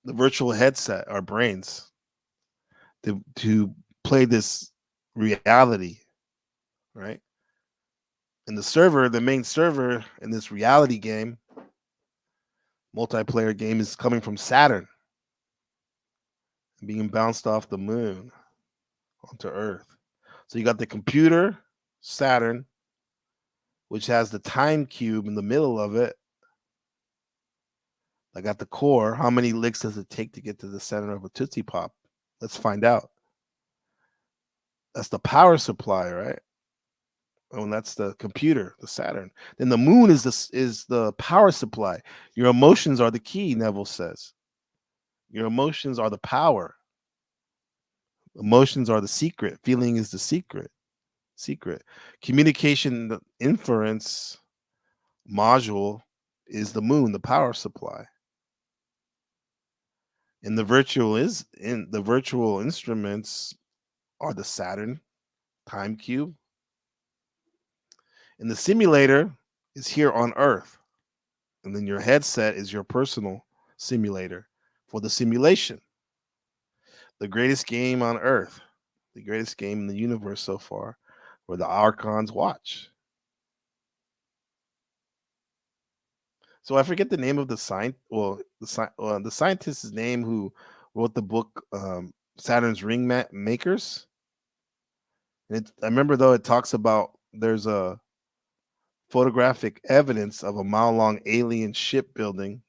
the virtual headset, our brains, to play this reality, right? And the server, the main server in this reality game, multiplayer game, is coming from Saturn and being bounced off the moon onto Earth. So you got the computer, Saturn, which has the time cube in the middle of it. I got the core. How many licks does it take to get to the center of a Tootsie Pop? Let's find out. That's the power supply, right? Oh, and that's the computer, the Saturn. Then the moon is the power supply. Your emotions are the key, Neville says. Your emotions are the power. Emotions are the secret. Feeling is the secret. Secret. Communication, the inference module is the moon, the power supply. And the virtual instruments are the Saturn time cube. And the simulator is here on Earth. And then your headset is your personal simulator for the simulation. The greatest game on Earth, the greatest game in the universe so far, where the archons watch. So I forget the name of the the scientist's name who wrote the book Saturn's Ring Makers. And I remember though it talks about there's a photographic evidence of a mile-long alien ship building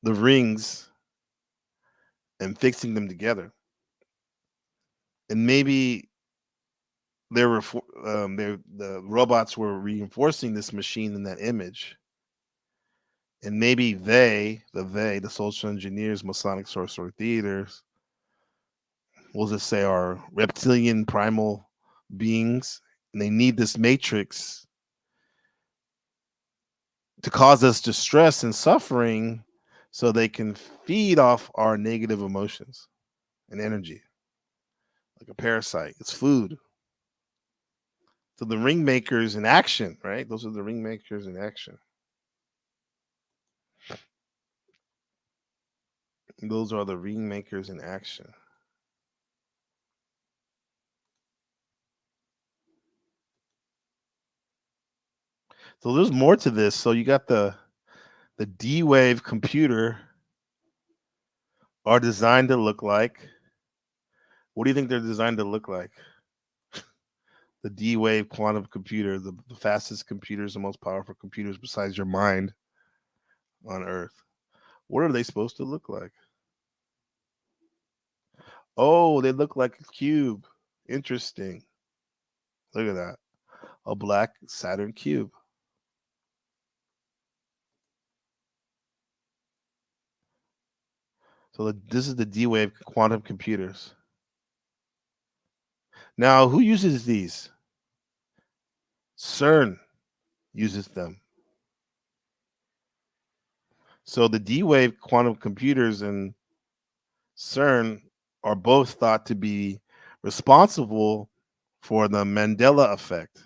the rings and fixing them together. And maybe the robots were reinforcing this machine in that image. And maybe the social engineers, Masonic sorcerer theaters, we'll just say, are reptilian primal beings, and they need this matrix to cause us distress and suffering so they can feed off our negative emotions and energy like a parasite. It's food. So the ring makers in action, right? Those are the ring makers in action. Those are the ring makers in action. So there's more to this. So you got the D-Wave computer are designed to look like. What do you think they're designed to look like? The D-Wave quantum computer, the fastest computers, the most powerful computers besides your mind on Earth. What are they supposed to look like? Oh, they look like a cube. Interesting. Look at that. A black Saturn cube. So this is the D-Wave quantum computers. Now, who uses these? CERN uses them. So the D-Wave quantum computers and CERN are both thought to be responsible for the Mandela effect.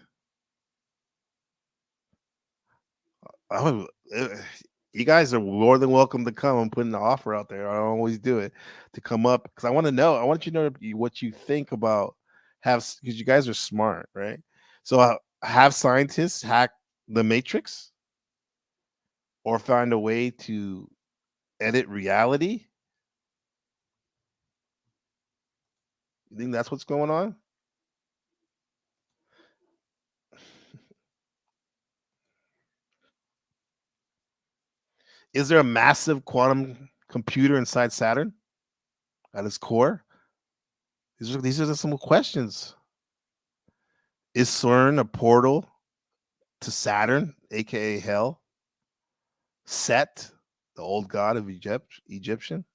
You guys are more than welcome to come. I'm putting the offer out there. I always do it to come up because I want to know. I want you to know what you think about because you guys are smart, right? So have scientists hack the matrix or find a way to edit reality? You think that's what's going on? Is there a massive quantum computer inside Saturn at its core? These are some questions. Is CERN a portal to Saturn, aka hell? Set, the old god of Egyptian?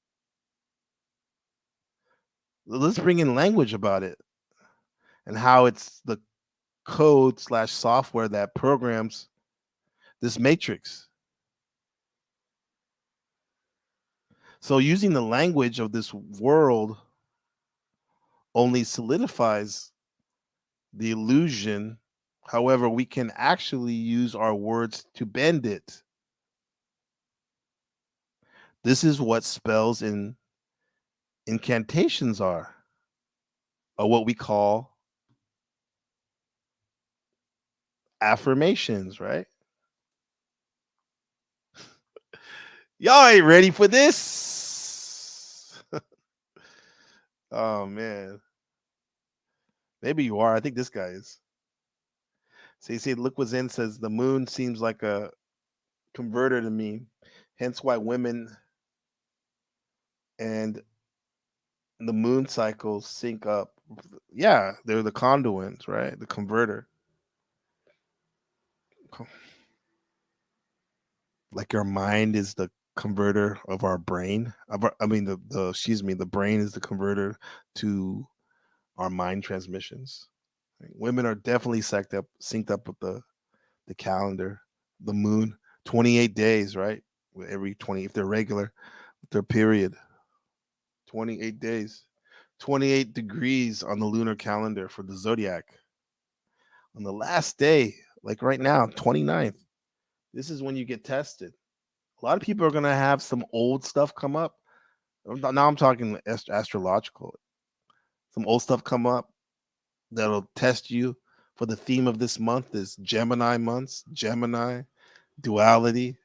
Let's bring in language about it and how it's the code / software that programs this matrix. So using the language of this world only solidifies the illusion. However, we can actually use our words to bend it. This is what spells and incantations are, or what we call affirmations, right? Y'all ain't ready for this. Oh man. Maybe you are. I think this guy is. So you see, look what's in says the moon seems like a converter to me. Hence why women and the moon cycles sync up. Yeah, they're the conduits, right? The converter. Like your mind is the converter of our brain. I mean the excuse me, the brain is the converter to our mind transmissions. Women are definitely synced up with the calendar, the moon, 28 days, right? Every 20, if they're regular, their period, 28 days, 28 degrees on the lunar calendar for the zodiac. On the last day, like right now, 29th, this is when you get tested. A lot of people are going to have some old stuff come up. Now I'm talking astrological. Some old stuff come up that'll test you. For the theme of this month is Gemini months, Gemini, duality.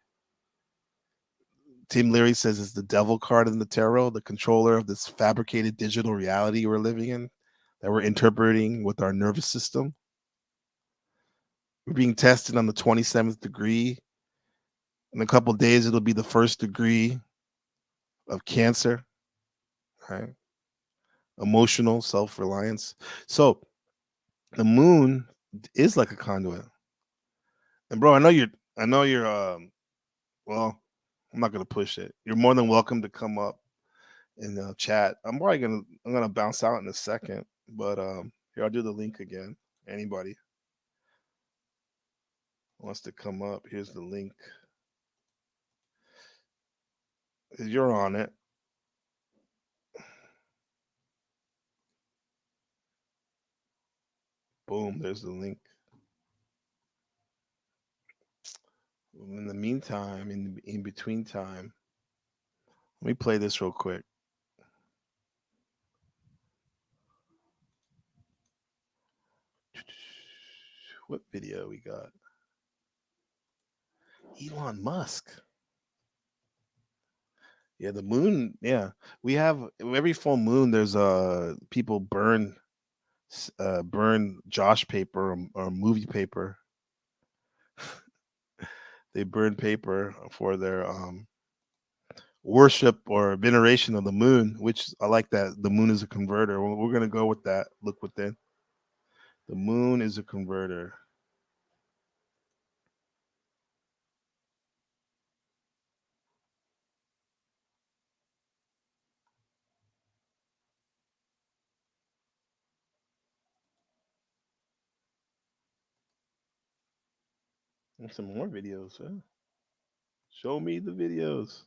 Tim Leary says it's the devil card in the tarot, the controller of this fabricated digital reality we're living in, that we're interpreting with our nervous system. We're being tested on the 27th degree. In a couple of days, it'll be the first degree of Cancer. right? Emotional self-reliance. So the moon is like a conduit. And bro, I know you're well, I'm not gonna push it. You're more than welcome to come up and chat. I'm gonna bounce out in a second, but here I'll do the link again. Anybody wants to come up, here's the link. You're on it. Boom, there's the link. In the meantime, in between time, let me play this real quick. What video we got? Elon Musk. Yeah, the moon. Yeah, we have every full moon. There's people burn Josh paper or movie paper. They burn paper for their worship or veneration of the moon, which I like that the moon is a converter. We're gonna go with that. Look within. The moon is a converter. And some more videos. Huh? Show me the videos.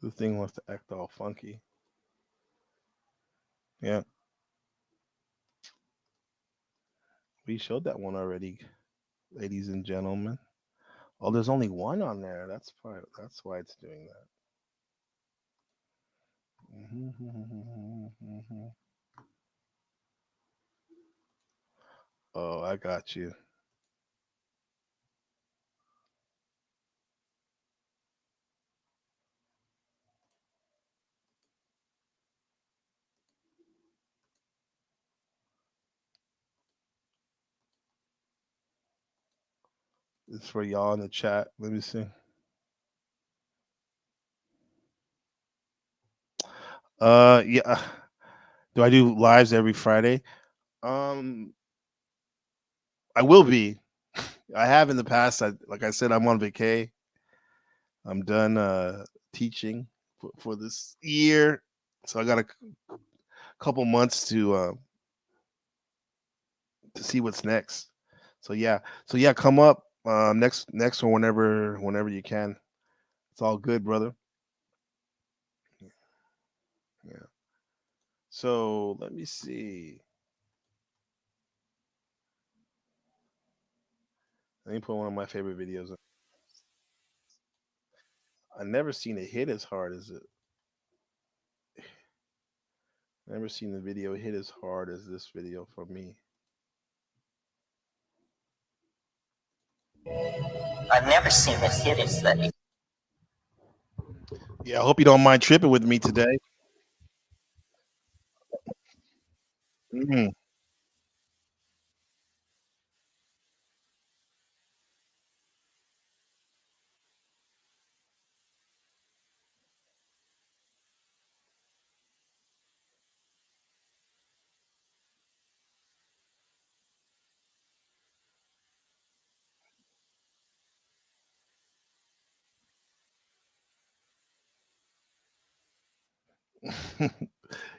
The thing wants to act all funky. Yeah, we showed that one already, ladies and gentlemen. Oh, there's only one on there. That's why it's doing that. Oh, I got you. It's for y'all in the chat. Let me see. Yeah. Do I do lives every Friday? Um, I will be. I have in the past. Like I said, I'm on vacay. I'm done teaching for this year, so I got a couple months to see what's next. So yeah, come up next one whenever you can. It's all good, brother. Yeah. So let me see. Let me put one of my favorite videos. I never seen it hit as hard as it. Never seen the video hit as hard as this video for me. I've never seen it hit as that. Yeah, I hope you don't mind tripping with me today. Mhm.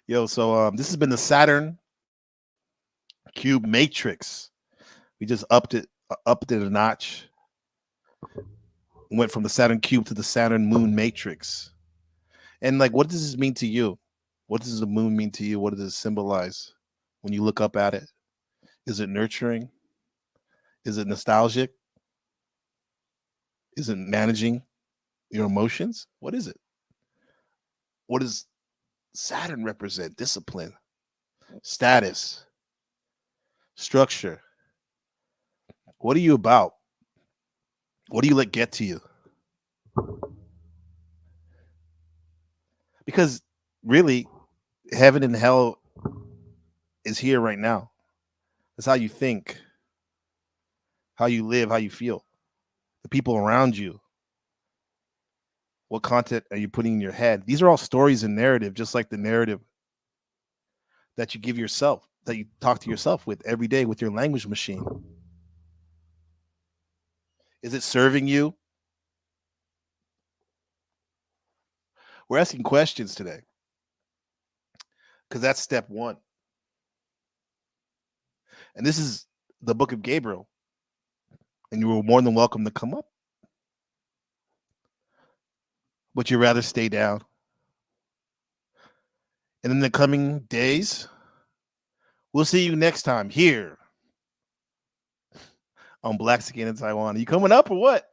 Yo, so this has been the Saturn Cube Matrix. We just upped it a notch. Went from the Saturn Cube to the Saturn Moon Matrix. And like, what does this mean to you? What does the moon mean to you? What does it symbolize when you look up at it? Is it nurturing? Is it nostalgic? Is it managing your emotions? What is it? What does Saturn represent? Discipline, status, structure. What are you about? What do you let get to you? Because really, heaven and hell is here right now. It's how you think, how you live, how you feel, the people around you. What content are you putting in your head? These are all stories and narrative, just like the narrative that you give yourself, that you talk to yourself with every day with your language machine. Is it serving you? We're asking questions today because that's step one. And this is the book of Gabriel. And you were more than welcome to come up. But you'd rather stay down. And in the coming days, we'll see you next time here on Black Skin in Taiwan. Are you coming up or what?